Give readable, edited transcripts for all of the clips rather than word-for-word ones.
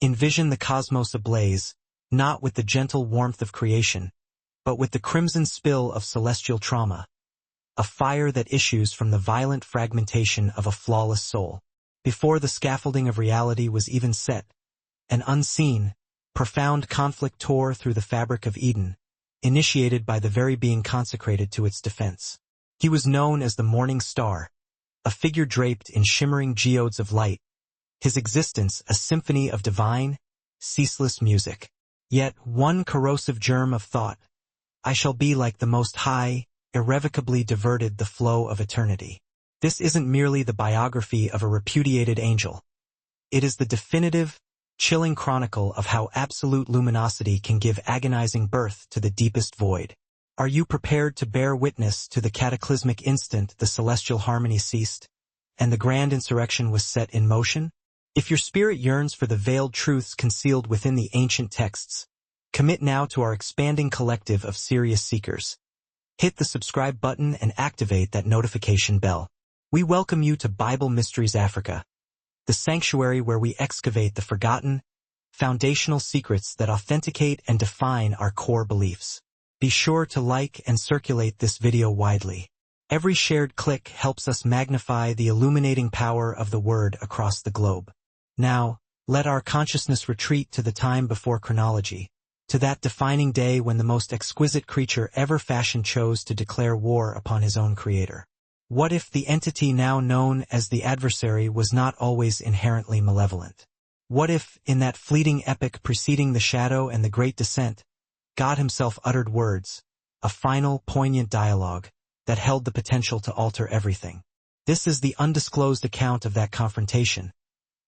Envision the cosmos ablaze, not with the gentle warmth of creation, but with the crimson spill of celestial trauma, a fire that issues from the violent fragmentation of a flawless soul. Before the scaffolding of reality was even set, an unseen, profound conflict tore through the fabric of Eden, initiated by the very being consecrated to its defense. He was known as the morning star, a figure draped in shimmering geodes of light, his existence a symphony of divine, ceaseless music. Yet one corrosive germ of thought, I shall be like the Most High, irrevocably diverted the flow of eternity. This isn't merely the biography of a repudiated angel. It is the definitive, chilling chronicle of how absolute luminosity can give agonizing birth to the deepest void. Are you prepared to bear witness to the cataclysmic instant the celestial harmony ceased, and the grand insurrection was set in motion? If your spirit yearns for the veiled truths concealed within the ancient texts, commit now to our expanding collective of serious seekers. Hit the subscribe button and activate that notification bell. We welcome you to Bible Mysteries Africa, the sanctuary where we excavate the forgotten, foundational secrets that authenticate and define our core beliefs. Be sure to like and circulate this video widely. Every shared click helps us magnify the illuminating power of the Word across the globe. Now, let our consciousness retreat to the time before chronology, to that defining day when the most exquisite creature ever fashioned chose to declare war upon his own creator. What if the entity now known as the adversary was not always inherently malevolent? What if, in that fleeting epoch preceding the shadow and the great descent, God himself uttered words, a final, poignant dialogue, that held the potential to alter everything? This is the undisclosed account of that confrontation,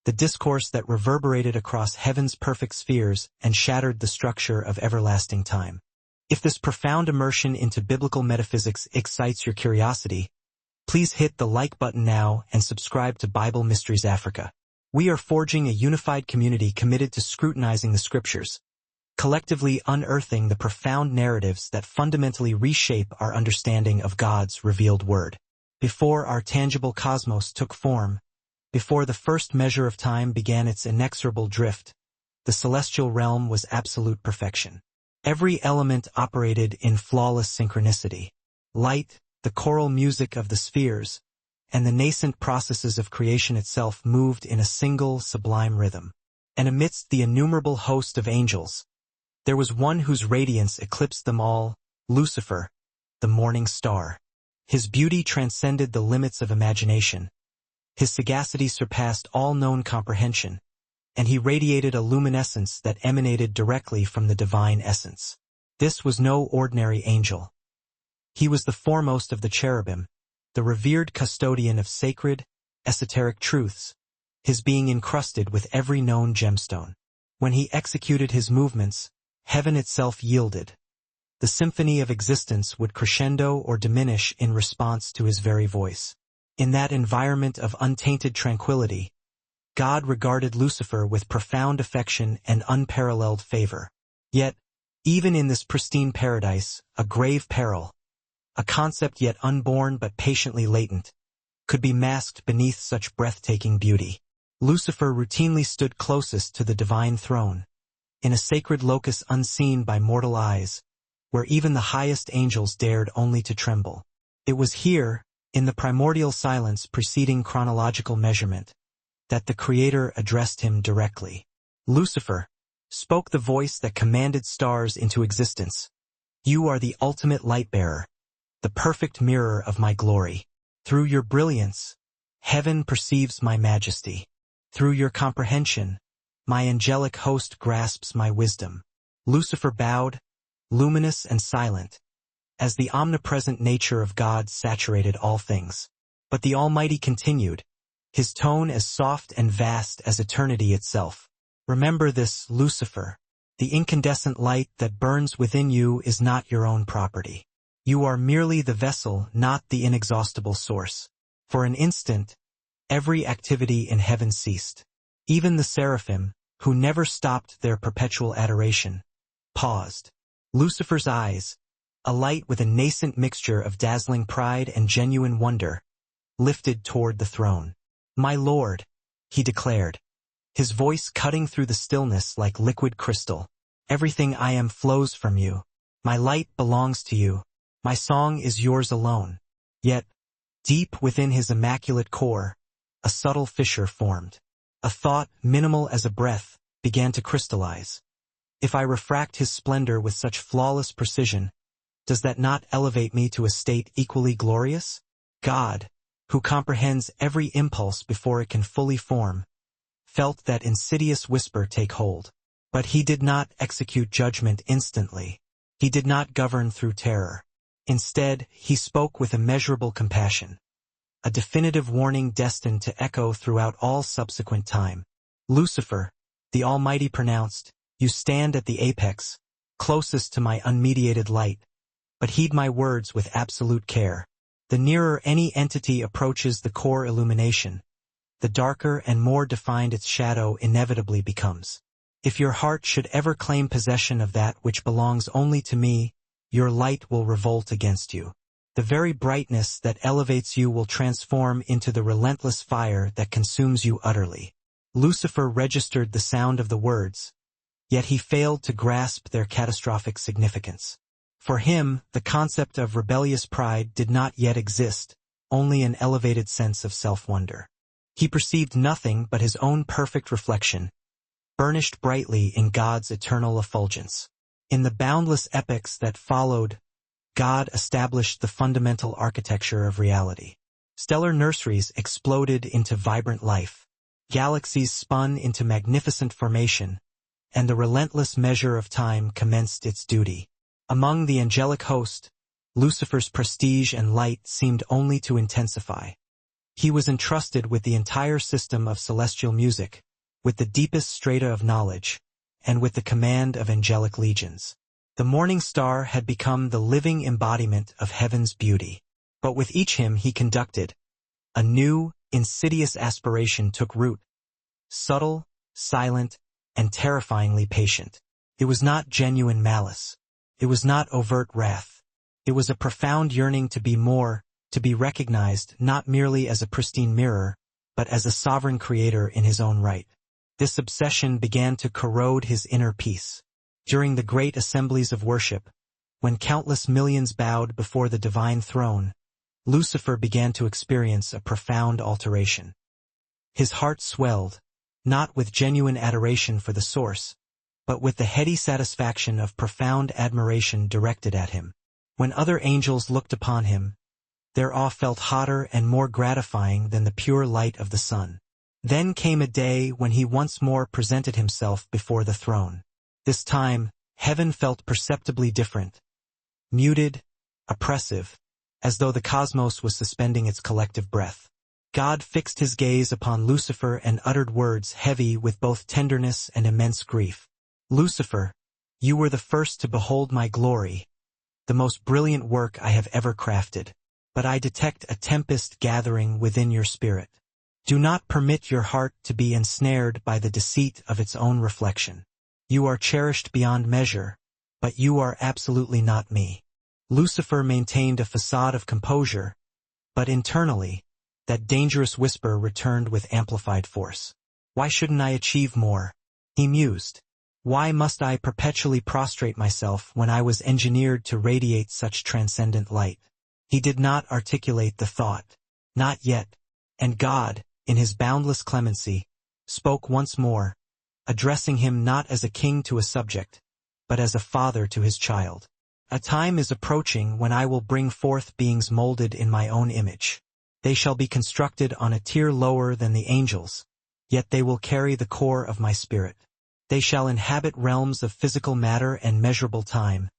the discourse that reverberated across heaven's perfect spheres and shattered the structure of everlasting time. If this profound immersion into biblical metaphysics excites your curiosity, please hit the like button now and subscribe to Bible Mysteries Africa. We are forging a unified community committed to scrutinizing the scriptures, collectively unearthing the profound narratives that fundamentally reshape our understanding of God's revealed word. Before our tangible cosmos took form, before the first measure of time began its inexorable drift, the celestial realm was absolute perfection. Every element operated in flawless synchronicity. Light, the choral music of the spheres, and the nascent processes of creation itself moved in a single sublime rhythm. And amidst the innumerable host of angels, there was one whose radiance eclipsed them all, Lucifer, the morning star. His beauty transcended the limits of imagination. His sagacity surpassed all known comprehension, and he radiated a luminescence that emanated directly from the divine essence. This was no ordinary angel. He was the foremost of the cherubim, the revered custodian of sacred, esoteric truths, his being encrusted with every known gemstone. When he executed his movements, heaven itself yielded. The symphony of existence would crescendo or diminish in response to his very voice. In that environment of untainted tranquility, God regarded Lucifer with profound affection and unparalleled favor. Yet, even in this pristine paradise, a grave peril, a concept yet unborn but patiently latent, could be masked beneath such breathtaking beauty. Lucifer routinely stood closest to the divine throne, in a sacred locus unseen by mortal eyes, where even the highest angels dared only to tremble. It was here, in the primordial silence preceding chronological measurement, that the Creator addressed him directly. Lucifer, spoke the voice that commanded stars into existence. You are the ultimate light-bearer, the perfect mirror of my glory. Through your brilliance, heaven perceives my majesty. Through your comprehension, my angelic host grasps my wisdom. Lucifer bowed, luminous and silent, as the omnipresent nature of God saturated all things. But the Almighty continued, his tone as soft and vast as eternity itself. Remember this, Lucifer. The incandescent light that burns within you is not your own property. You are merely the vessel, not the inexhaustible source. For an instant, every activity in heaven ceased. Even the seraphim, who never stopped their perpetual adoration, paused. Lucifer's eyes, alight with a nascent mixture of dazzling pride and genuine wonder, lifted toward the throne. My Lord, he declared, his voice cutting through the stillness like liquid crystal. Everything I am flows from you. My light belongs to you. My song is yours alone. Yet, deep within his immaculate core, a subtle fissure formed. A thought, minimal as a breath, began to crystallize. If I refract his splendor with such flawless precision, does that not elevate me to a state equally glorious? God, who comprehends every impulse before it can fully form, felt that insidious whisper take hold. But he did not execute judgment instantly. He did not govern through terror. Instead, he spoke with immeasurable compassion, a definitive warning destined to echo throughout all subsequent time. Lucifer, the Almighty pronounced, you stand at the apex, closest to my unmediated light, but heed my words with absolute care. The nearer any entity approaches the core illumination, the darker and more defined its shadow inevitably becomes. If your heart should ever claim possession of that which belongs only to me, your light will revolt against you. The very brightness that elevates you will transform into the relentless fire that consumes you utterly. Lucifer registered the sound of the words, yet he failed to grasp their catastrophic significance. For him, the concept of rebellious pride did not yet exist, only an elevated sense of self-wonder. He perceived nothing but his own perfect reflection, burnished brightly in God's eternal effulgence. In the boundless epochs that followed, God established the fundamental architecture of reality. Stellar nurseries exploded into vibrant life. Galaxies spun into magnificent formation, and the relentless measure of time commenced its duty. Among the angelic host, Lucifer's prestige and light seemed only to intensify. He was entrusted with the entire system of celestial music, with the deepest strata of knowledge, and with the command of angelic legions. The morning star had become the living embodiment of heaven's beauty. But with each hymn he conducted, a new, insidious aspiration took root. Subtle, silent, and terrifyingly patient. It was not genuine malice. It was not overt wrath. It was a profound yearning to be more, to be recognized not merely as a pristine mirror, but as a sovereign creator in his own right. This obsession began to corrode his inner peace. During the great assemblies of worship, when countless millions bowed before the divine throne, Lucifer began to experience a profound alteration. His heart swelled, not with genuine adoration for the source, but with the heady satisfaction of profound admiration directed at him. When other angels looked upon him, their awe felt hotter and more gratifying than the pure light of the sun. Then came a day when he once more presented himself before the throne. This time, heaven felt perceptibly different, muted, oppressive, as though the cosmos was suspending its collective breath. God fixed his gaze upon Lucifer and uttered words heavy with both tenderness and immense grief. Lucifer, you were the first to behold my glory, the most brilliant work I have ever crafted. But I detect a tempest gathering within your spirit. Do not permit your heart to be ensnared by the deceit of its own reflection. You are cherished beyond measure, but you are absolutely not me. Lucifer maintained a facade of composure, but internally, that dangerous whisper returned with amplified force. Why shouldn't I achieve more? He mused. Why must I perpetually prostrate myself when I was engineered to radiate such transcendent light? He did not articulate the thought. Not yet. And God, in his boundless clemency, spoke once more, addressing him not as a king to a subject, but as a father to his child. A time is approaching when I will bring forth beings molded in my own image. They shall be constructed on a tier lower than the angels, yet they will carry the core of my spirit. They shall inhabit realms of physical matter and measurable time,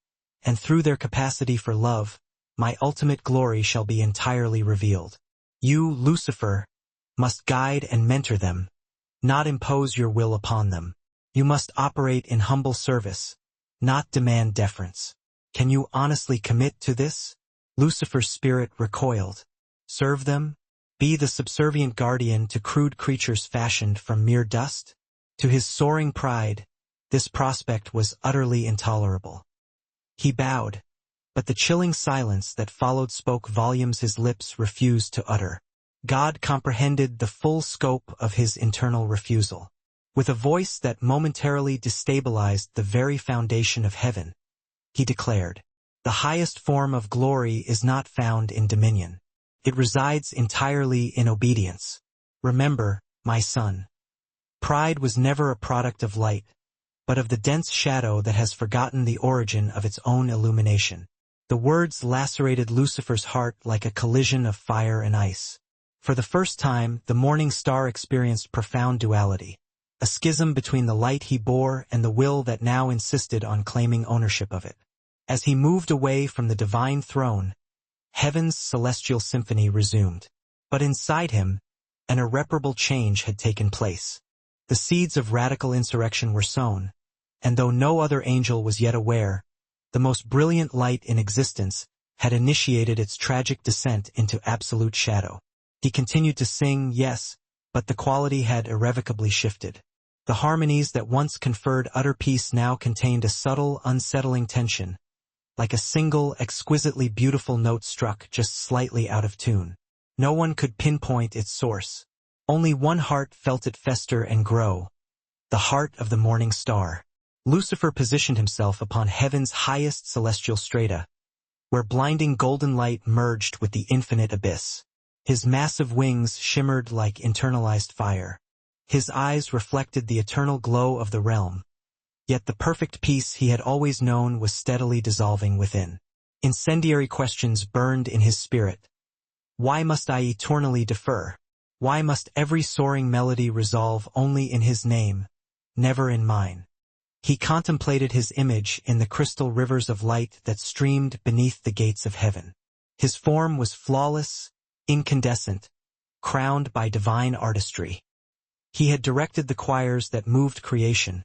and through their capacity for love, my ultimate glory shall be entirely revealed. You, Lucifer, must guide and mentor them, not impose your will upon them. You must operate in humble service, not demand deference. Can you honestly commit to this? Lucifer's spirit recoiled. Serve them? Be the subservient guardian to crude creatures fashioned from mere dust? To his soaring pride, this prospect was utterly intolerable. He bowed, but the chilling silence that followed spoke volumes his lips refused to utter. God comprehended the full scope of his internal refusal. With a voice that momentarily destabilized the very foundation of heaven, he declared, "The highest form of glory is not found in dominion. It resides entirely in obedience. Remember, my son. Pride was never a product of light, but of the dense shadow that has forgotten the origin of its own illumination." The words lacerated Lucifer's heart like a collision of fire and ice. For the first time, the morning star experienced profound duality, a schism between the light he bore and the will that now insisted on claiming ownership of it. As he moved away from the divine throne, heaven's celestial symphony resumed. But inside him, an irreparable change had taken place. The seeds of radical insurrection were sown, and though no other angel was yet aware, the most brilliant light in existence had initiated its tragic descent into absolute shadow. He continued to sing, yes, but the quality had irrevocably shifted. The harmonies that once conferred utter peace now contained a subtle, unsettling tension, like a single, exquisitely beautiful note struck just slightly out of tune. No one could pinpoint its source. Only one heart felt it fester and grow, the heart of the morning star. Lucifer positioned himself upon heaven's highest celestial strata, where blinding golden light merged with the infinite abyss. His massive wings shimmered like internalized fire. His eyes reflected the eternal glow of the realm, yet the perfect peace he had always known was steadily dissolving within. Incendiary questions burned in his spirit. Why must I eternally defer? Why must every soaring melody resolve only in his name, never in mine? He contemplated his image in the crystal rivers of light that streamed beneath the gates of heaven. His form was flawless, incandescent, crowned by divine artistry. He had directed the choirs that moved creation,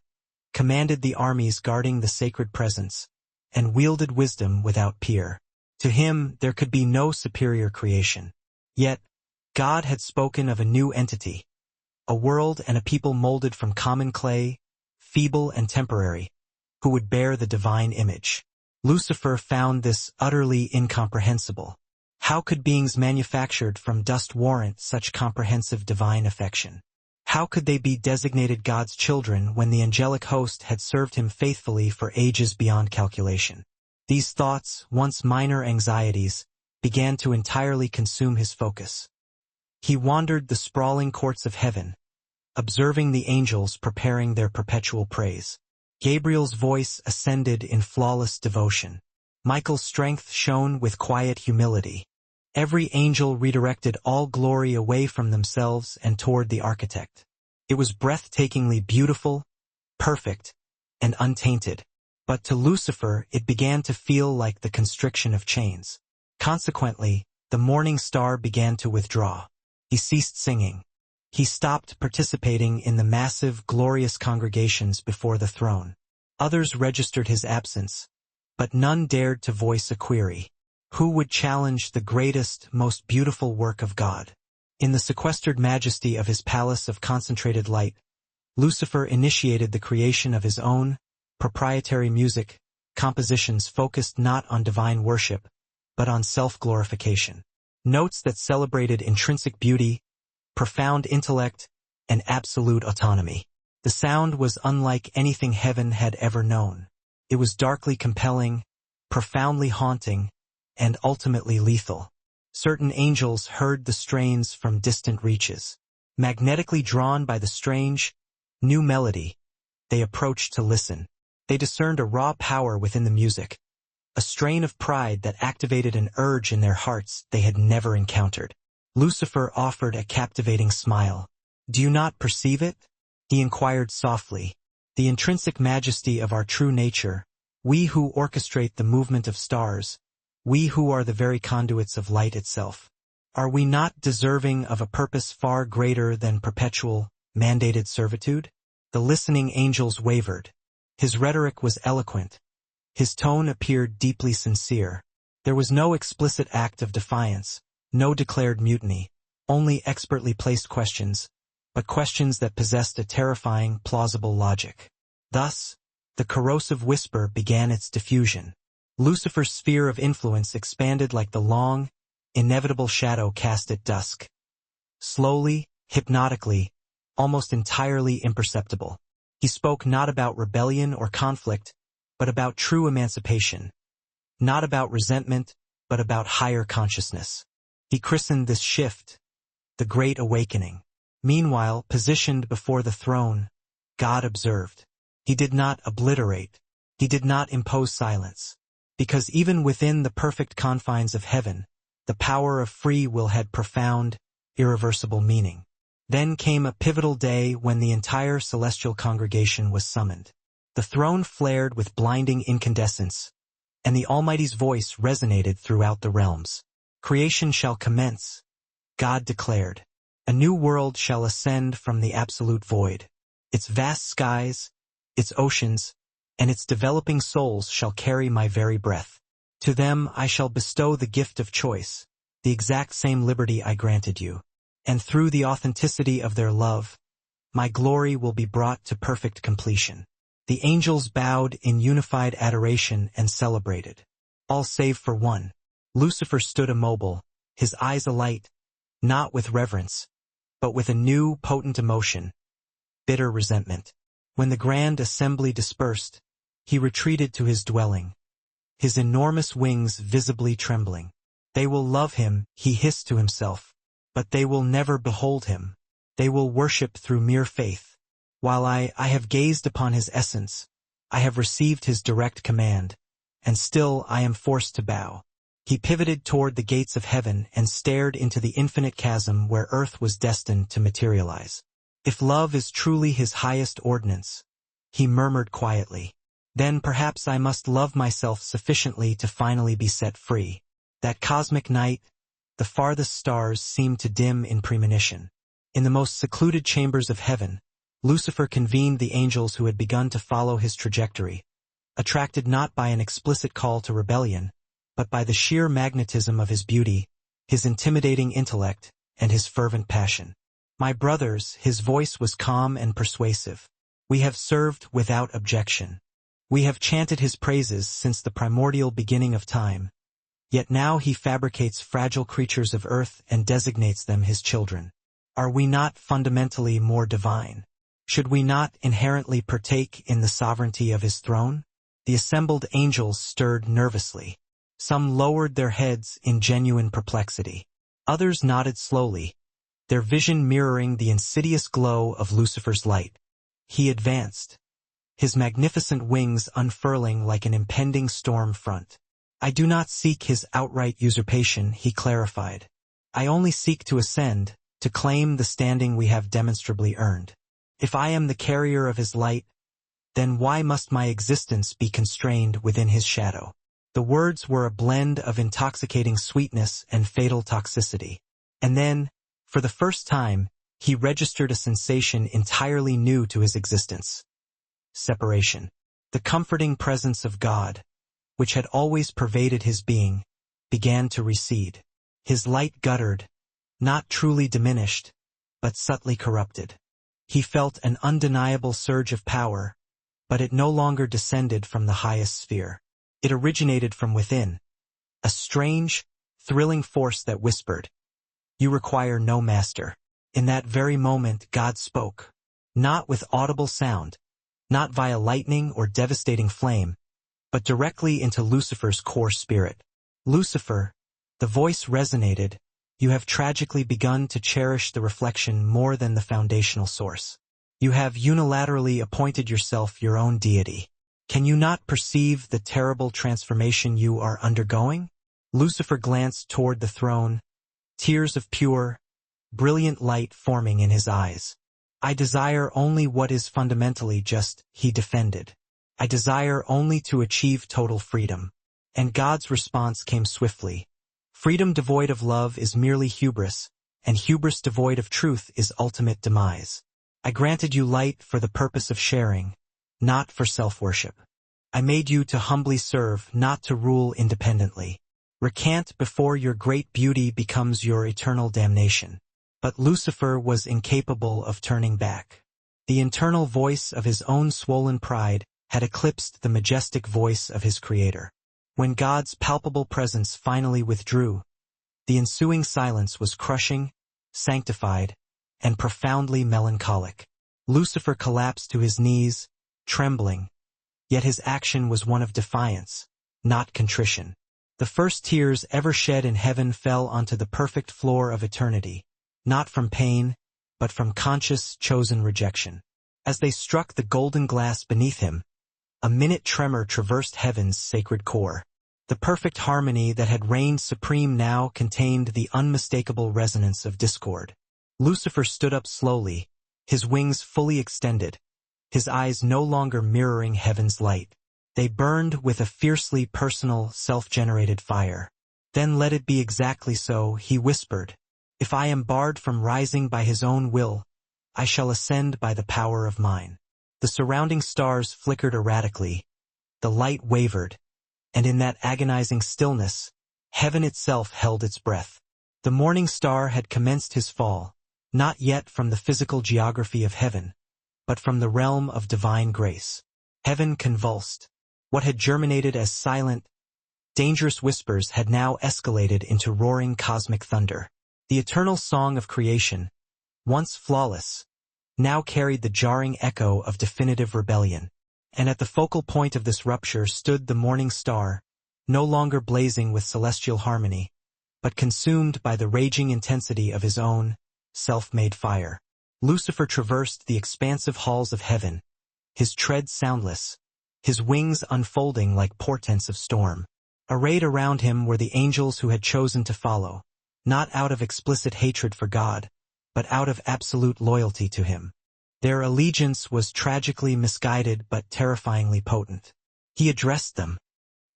commanded the armies guarding the sacred presence, and wielded wisdom without peer. To him there could be no superior creation. Yet, God had spoken of a new entity, a world and a people molded from common clay, feeble and temporary, who would bear the divine image. Lucifer found this utterly incomprehensible. How could beings manufactured from dust warrant such comprehensive divine affection? How could they be designated God's children when the angelic host had served him faithfully for ages beyond calculation? These thoughts, once minor anxieties, began to entirely consume his focus. He wandered the sprawling courts of heaven, observing the angels preparing their perpetual praise. Gabriel's voice ascended in flawless devotion. Michael's strength shone with quiet humility. Every angel redirected all glory away from themselves and toward the architect. It was breathtakingly beautiful, perfect, and untainted. But to Lucifer it began to feel like the constriction of chains. Consequently, the morning star began to withdraw. He ceased singing. He stopped participating in the massive, glorious congregations before the throne. Others registered his absence, but none dared to voice a query. Who would challenge the greatest, most beautiful work of God? In the sequestered majesty of his palace of concentrated light, Lucifer initiated the creation of his own, proprietary music, compositions focused not on divine worship, but on self-glorification. Notes that celebrated intrinsic beauty, profound intellect, and absolute autonomy. The sound was unlike anything heaven had ever known. It was darkly compelling, profoundly haunting, and ultimately lethal. Certain angels heard the strains from distant reaches. Magnetically drawn by the strange, new melody, they approached to listen. They discerned a raw power within the music, a strain of pride that activated an urge in their hearts they had never encountered. Lucifer offered a captivating smile. "Do you not perceive it?" he inquired softly. "The intrinsic majesty of our true nature, we who orchestrate the movement of stars, we who are the very conduits of light itself. Are we not deserving of a purpose far greater than perpetual, mandated servitude?" The listening angels wavered. His rhetoric was eloquent. His tone appeared deeply sincere. There was no explicit act of defiance, no declared mutiny, only expertly placed questions, but questions that possessed a terrifying, plausible logic. Thus, the corrosive whisper began its diffusion. Lucifer's sphere of influence expanded like the long, inevitable shadow cast at dusk. Slowly, hypnotically, almost entirely imperceptible. He spoke not about rebellion or conflict, but about true emancipation, not about resentment, but about higher consciousness. He christened this shift the Great Awakening. Meanwhile, positioned before the throne, God observed. He did not obliterate. He did not impose silence. Because even within the perfect confines of heaven, the power of free will had profound, irreversible meaning. Then came a pivotal day when the entire celestial congregation was summoned. The throne flared with blinding incandescence, and the Almighty's voice resonated throughout the realms. Creation shall commence, God declared. A new world shall ascend from the absolute void. Its vast skies, its oceans, and its developing souls shall carry my very breath. To them I shall bestow the gift of choice, the exact same liberty I granted you. And through the authenticity of their love, my glory will be brought to perfect completion. The angels bowed in unified adoration and celebrated. All save for one. Lucifer stood immobile, his eyes alight, not with reverence, but with a new, potent emotion, bitter resentment. When the grand assembly dispersed, he retreated to his dwelling, his enormous wings visibly trembling. They will love him, he hissed to himself, but they will never behold him. They will worship through mere faith. While I have gazed upon his essence, I have received his direct command, and still I am forced to bow. He pivoted toward the gates of heaven and stared into the infinite chasm where earth was destined to materialize. If love is truly his highest ordinance, he murmured quietly, then perhaps I must love myself sufficiently to finally be set free. That cosmic night, the farthest stars seemed to dim in premonition. In the most secluded chambers of heaven, Lucifer convened the angels who had begun to follow his trajectory, attracted not by an explicit call to rebellion, but by the sheer magnetism of his beauty, his intimidating intellect, and his fervent passion. My brothers, his voice was calm and persuasive. We have served without objection. We have chanted his praises since the primordial beginning of time. Yet now he fabricates fragile creatures of earth and designates them his children. Are we not fundamentally more divine? Should we not inherently partake in the sovereignty of his throne? The assembled angels stirred nervously. Some lowered their heads in genuine perplexity. Others nodded slowly, their vision mirroring the insidious glow of Lucifer's light. He advanced, his magnificent wings unfurling like an impending storm front. I do not seek his outright usurpation, he clarified. I only seek to ascend, to claim the standing we have demonstrably earned. If I am the carrier of his light, then why must my existence be constrained within his shadow? The words were a blend of intoxicating sweetness and fatal toxicity. And then, for the first time, he registered a sensation entirely new to his existence. Separation. The comforting presence of God, which had always pervaded his being, began to recede. His light guttered, not truly diminished, but subtly corrupted. He felt an undeniable surge of power, but it no longer descended from the highest sphere. It originated from within, a strange, thrilling force that whispered, "You require no master." In that very moment God spoke, not with audible sound, not via lightning or devastating flame, but directly into Lucifer's core spirit. Lucifer, the voice resonated, you have tragically begun to cherish the reflection more than the foundational source. You have unilaterally appointed yourself your own deity. Can you not perceive the terrible transformation you are undergoing? Lucifer glanced toward the throne, tears of pure, brilliant light forming in his eyes. I desire only what is fundamentally just, he defended. I desire only to achieve total freedom. And God's response came swiftly. Freedom devoid of love is merely hubris, and hubris devoid of truth is ultimate demise. I granted you light for the purpose of sharing, not for self-worship. I made you to humbly serve, not to rule independently. Recant before your great beauty becomes your eternal damnation. But Lucifer was incapable of turning back. The internal voice of his own swollen pride had eclipsed the majestic voice of his Creator. When God's palpable presence finally withdrew, the ensuing silence was crushing, sanctified, and profoundly melancholic. Lucifer collapsed to his knees, trembling, yet his action was one of defiance, not contrition. The first tears ever shed in heaven fell onto the perfect floor of eternity, not from pain, but from conscious, chosen rejection. As they struck the golden glass beneath him, a minute tremor traversed heaven's sacred core. The perfect harmony that had reigned supreme now contained the unmistakable resonance of discord. Lucifer stood up slowly, his wings fully extended, his eyes no longer mirroring heaven's light. They burned with a fiercely personal, self-generated fire. "Then let it be exactly so," he whispered. "If I am barred from rising by his own will, I shall ascend by the power of mine." The surrounding stars flickered erratically, the light wavered, and in that agonizing stillness, heaven itself held its breath. The morning star had commenced his fall, not yet from the physical geography of heaven, but from the realm of divine grace. Heaven convulsed. What had germinated as silent, dangerous whispers had now escalated into roaring cosmic thunder. The eternal song of creation, once flawless, now carried the jarring echo of definitive rebellion. And at the focal point of this rupture stood the morning star, no longer blazing with celestial harmony, but consumed by the raging intensity of his own, self-made fire. Lucifer traversed the expansive halls of heaven, his tread soundless, his wings unfolding like portents of storm. Arrayed around him were the angels who had chosen to follow, not out of explicit hatred for God, but out of absolute loyalty to him. Their allegiance was tragically misguided but terrifyingly potent. He addressed them.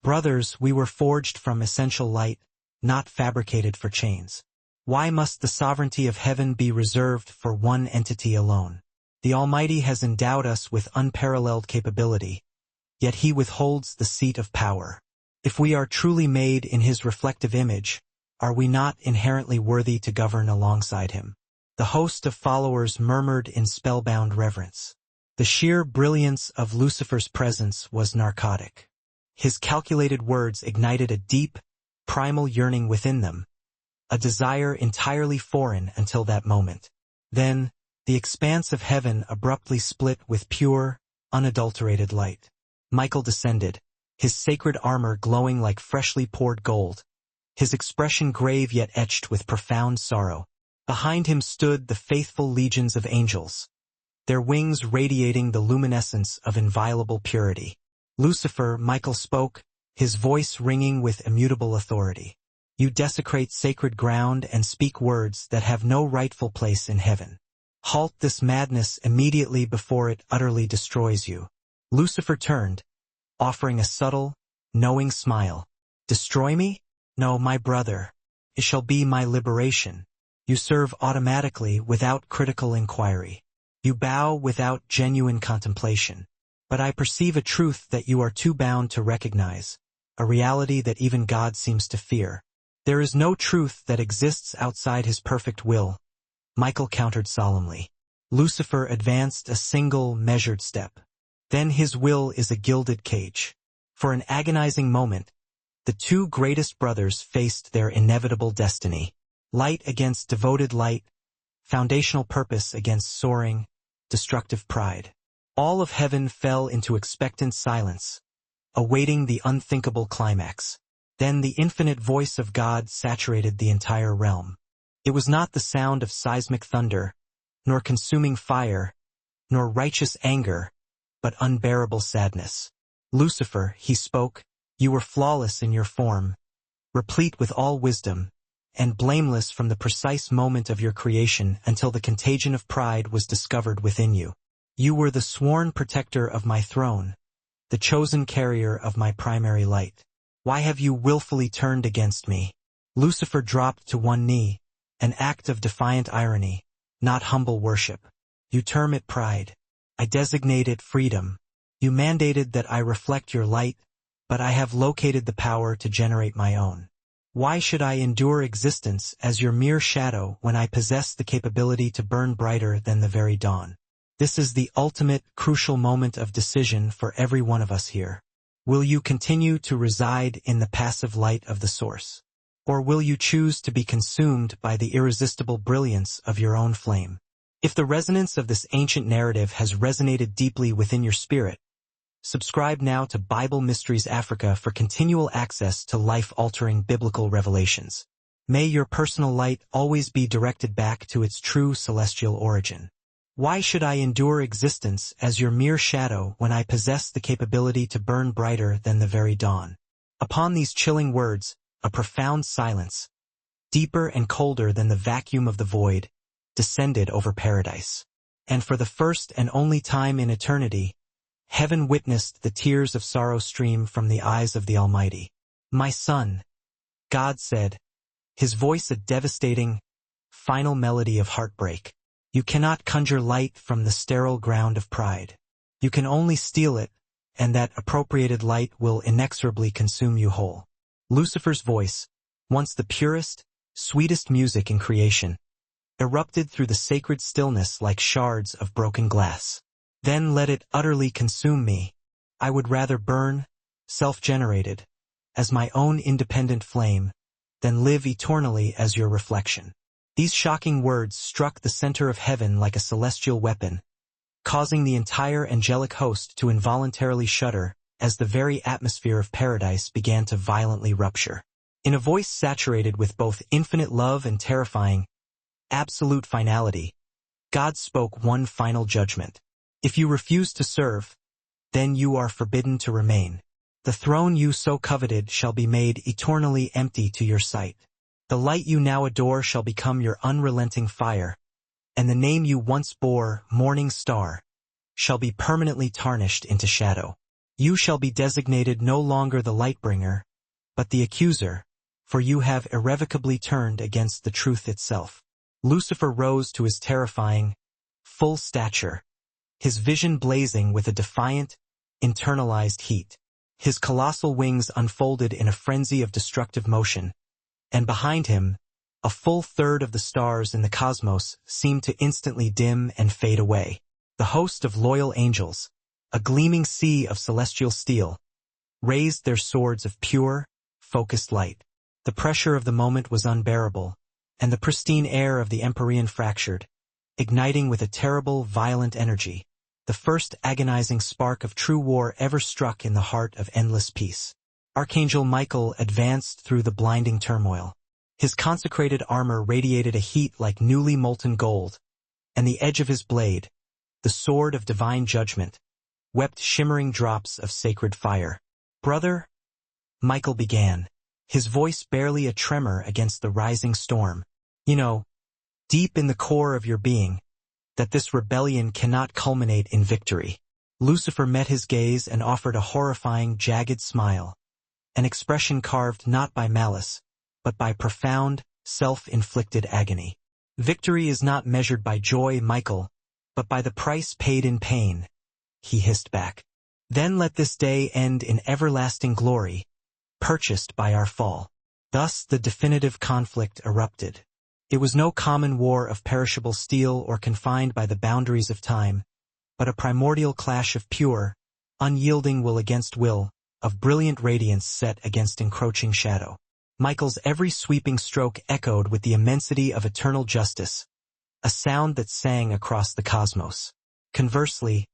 "Brothers, we were forged from essential light, not fabricated for chains. Why must the sovereignty of heaven be reserved for one entity alone? The Almighty has endowed us with unparalleled capability, yet he withholds the seat of power. If we are truly made in his reflective image, are we not inherently worthy to govern alongside him?" The host of followers murmured in spellbound reverence. The sheer brilliance of Lucifer's presence was narcotic. His calculated words ignited a deep, primal yearning within them, a desire entirely foreign until that moment. Then, the expanse of heaven abruptly split with pure, unadulterated light. Michael descended, his sacred armor glowing like freshly poured gold, his expression grave yet etched with profound sorrow. Behind him stood the faithful legions of angels, their wings radiating the luminescence of inviolable purity. "Lucifer," Michael spoke, his voice ringing with immutable authority. "You desecrate sacred ground and speak words that have no rightful place in heaven. Halt this madness immediately before it utterly destroys you." Lucifer turned, offering a subtle, knowing smile. "Destroy me? No, my brother. It shall be my liberation. You serve automatically without critical inquiry. You bow without genuine contemplation. But I perceive a truth that you are too bound to recognize, a reality that even God seems to fear. There is no truth that exists outside his perfect will," Michael countered solemnly. Lucifer advanced a single, measured step. "Then his will is a gilded cage." For an agonizing moment, the two greatest brothers faced their inevitable destiny. Light against devoted light, foundational purpose against soaring, destructive pride. All of heaven fell into expectant silence, awaiting the unthinkable climax. Then the infinite voice of God saturated the entire realm. It was not the sound of seismic thunder, nor consuming fire, nor righteous anger, but unbearable sadness. "Lucifer," he spoke, "you were flawless in your form, replete with all wisdom, and blameless from the precise moment of your creation until the contagion of pride was discovered within you. You were the sworn protector of my throne, the chosen carrier of my primary light. Why have you willfully turned against me?" Lucifer dropped to one knee, an act of defiant irony, not humble worship. "You term it pride. I designate it freedom. You mandated that I reflect your light, but I have located the power to generate my own. Why should I endure existence as your mere shadow when I possess the capability to burn brighter than the very dawn?" This is the ultimate, crucial moment of decision for every one of us here. Will you continue to reside in the passive light of the source? Or will you choose to be consumed by the irresistible brilliance of your own flame? If the resonance of this ancient narrative has resonated deeply within your spirit, subscribe now to Bible Mysteries Africa for continual access to life-altering biblical revelations. May your personal light always be directed back to its true celestial origin. Why should I endure existence as your mere shadow when I possess the capability to burn brighter than the very dawn? Upon these chilling words, a profound silence, deeper and colder than the vacuum of the void, descended over paradise. And for the first and only time in eternity, heaven witnessed the tears of sorrow stream from the eyes of the Almighty. "My son," God said, his voice a devastating, final melody of heartbreak. "You cannot conjure light from the sterile ground of pride. You can only steal it, and that appropriated light will inexorably consume you whole." Lucifer's voice, once the purest, sweetest music in creation, erupted through the sacred stillness like shards of broken glass. "Then let it utterly consume me. I would rather burn, self-generated, as my own independent flame, than live eternally as your reflection." These shocking words struck the center of heaven like a celestial weapon, causing the entire angelic host to involuntarily shudder as the very atmosphere of paradise began to violently rupture. In a voice saturated with both infinite love and terrifying, absolute finality, God spoke one final judgment. "If you refuse to serve, then you are forbidden to remain. The throne you so coveted shall be made eternally empty to your sight. The light you now adore shall become your unrelenting fire, and the name you once bore, Morning Star, shall be permanently tarnished into shadow. You shall be designated no longer the Lightbringer, but the Accuser, for you have irrevocably turned against the truth itself." Lucifer rose to his terrifying, full stature, his vision blazing with a defiant, internalized heat. His colossal wings unfolded in a frenzy of destructive motion, and behind him, a full third of the stars in the cosmos seemed to instantly dim and fade away. The host of loyal angels, a gleaming sea of celestial steel, raised their swords of pure, focused light. The pressure of the moment was unbearable, and the pristine air of the Empyrean fractured, igniting with a terrible, violent energy, the first agonizing spark of true war ever struck in the heart of endless peace. Archangel Michael advanced through the blinding turmoil. His consecrated armor radiated a heat like newly molten gold, and the edge of his blade, the sword of divine judgment, wept shimmering drops of sacred fire. "Brother," Michael began, his voice barely a tremor against the rising storm, "you know, deep in the core of your being, that this rebellion cannot culminate in victory." Lucifer met his gaze and offered a horrifying, jagged smile, an expression carved not by malice, but by profound, self-inflicted agony. "Victory is not measured by joy, Michael, but by the price paid in pain," he hissed back. "Then let this day end in everlasting glory, purchased by our fall." Thus the definitive conflict erupted. It was no common war of perishable steel or confined by the boundaries of time, but a primordial clash of pure, unyielding will against will, of brilliant radiance set against encroaching shadow. Michael's every sweeping stroke echoed with the immensity of eternal justice, a sound that sang across the cosmos. Conversely,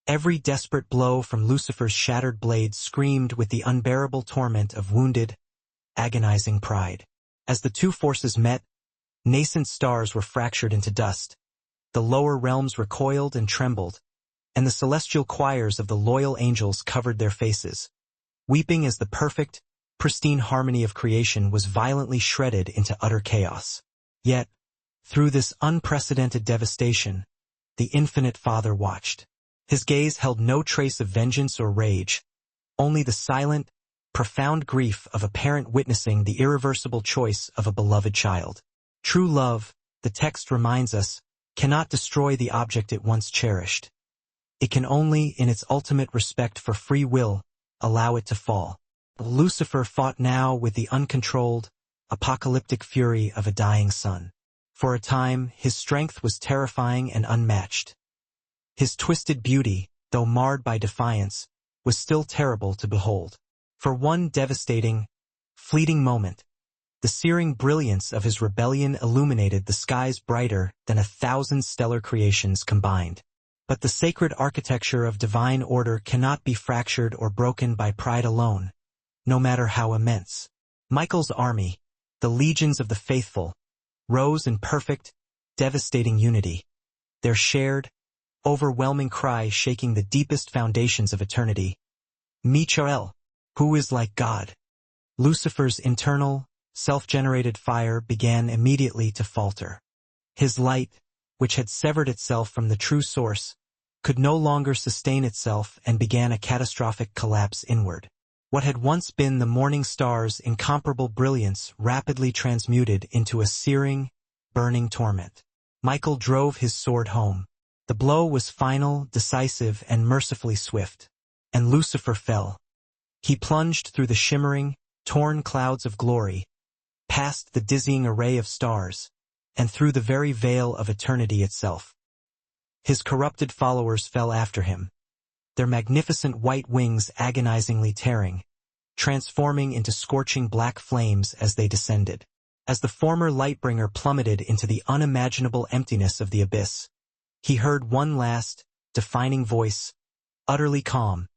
every desperate blow from Lucifer's shattered blade screamed with the unbearable torment of wounded, agonizing pride. As the two forces met, nascent stars were fractured into dust, the lower realms recoiled and trembled, and the celestial choirs of the loyal angels covered their faces, weeping as the perfect, pristine harmony of creation was violently shredded into utter chaos. Yet, through this unprecedented devastation, the infinite Father watched. His gaze held no trace of vengeance or rage, only the silent, profound grief of a parent witnessing the irreversible choice of a beloved child. True love, the text reminds us, cannot destroy the object it once cherished. It can only, in its ultimate respect for free will, allow it to fall. Lucifer fought now with the uncontrolled, apocalyptic fury of a dying sun. For a time, his strength was terrifying and unmatched. His twisted beauty, though marred by defiance, was still terrible to behold. For one devastating, fleeting moment, The searing brilliance of his rebellion illuminated the skies brighter than 1,000 stellar creations combined. But the sacred architecture of divine order cannot be fractured or broken by pride alone, no matter how immense. Michael's army, the legions of the faithful, rose in perfect, devastating unity, their shared, overwhelming cry shaking the deepest foundations of eternity. Michael, who is like God? Lucifer's internal, self-generated fire began immediately to falter. His light, which had severed itself from the true source, could no longer sustain itself and began a catastrophic collapse inward. What had once been the morning star's incomparable brilliance rapidly transmuted into a searing, burning torment. Michael drove his sword home. The blow was final, decisive, and mercifully swift. And Lucifer fell. He plunged through the shimmering, torn clouds of glory, past the dizzying array of stars, and through the very veil of eternity itself. His corrupted followers fell after him, their magnificent white wings agonizingly tearing, transforming into scorching black flames as they descended. As the former Lightbringer plummeted into the unimaginable emptiness of the abyss, he heard one last, defining voice, utterly calm,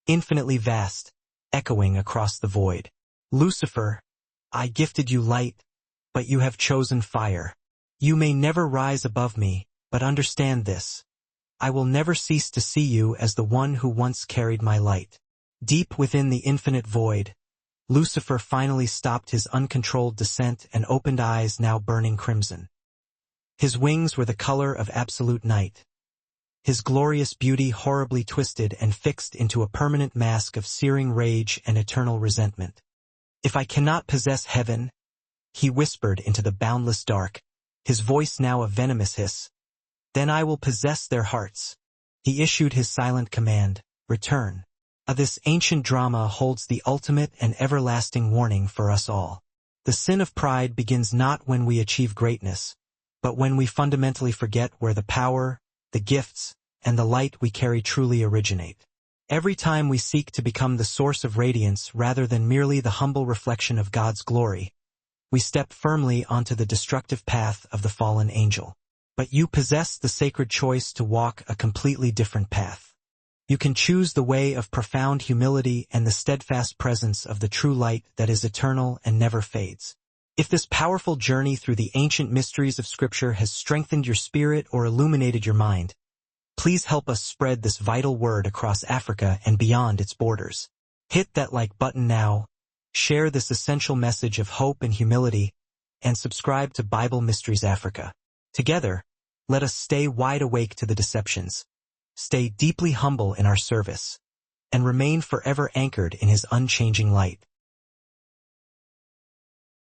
infinitely vast, echoing across the void. Lucifer, I gifted you light, but you have chosen fire. You may never rise above me, but understand this. I will never cease to see you as the one who once carried my light. Deep within the infinite void, Lucifer finally stopped his uncontrolled descent and opened eyes now burning crimson. His wings were the color of absolute night, his glorious beauty horribly twisted and fixed into a permanent mask of searing rage and eternal resentment. If I cannot possess heaven, he whispered into the boundless dark, his voice now a venomous hiss, then I will possess their hearts. He issued his silent command, return. This ancient drama holds the ultimate and everlasting warning for us all. The sin of pride begins not when we achieve greatness, but when we fundamentally forget where the power, the gifts, and the light we carry truly originate. Every time we seek to become the source of radiance rather than merely the humble reflection of God's glory, we step firmly onto the destructive path of the fallen angel. But you possess the sacred choice to walk a completely different path. You can choose the way of profound humility and the steadfast presence of the true light that is eternal and never fades. If this powerful journey through the ancient mysteries of Scripture has strengthened your spirit or illuminated your mind, please help us spread this vital word across Africa and beyond its borders. Hit that like button now, share this essential message of hope and humility, and subscribe to Bible Mysteries Africa. Together, let us stay wide awake to the deceptions, stay deeply humble in our service, and remain forever anchored in His unchanging light.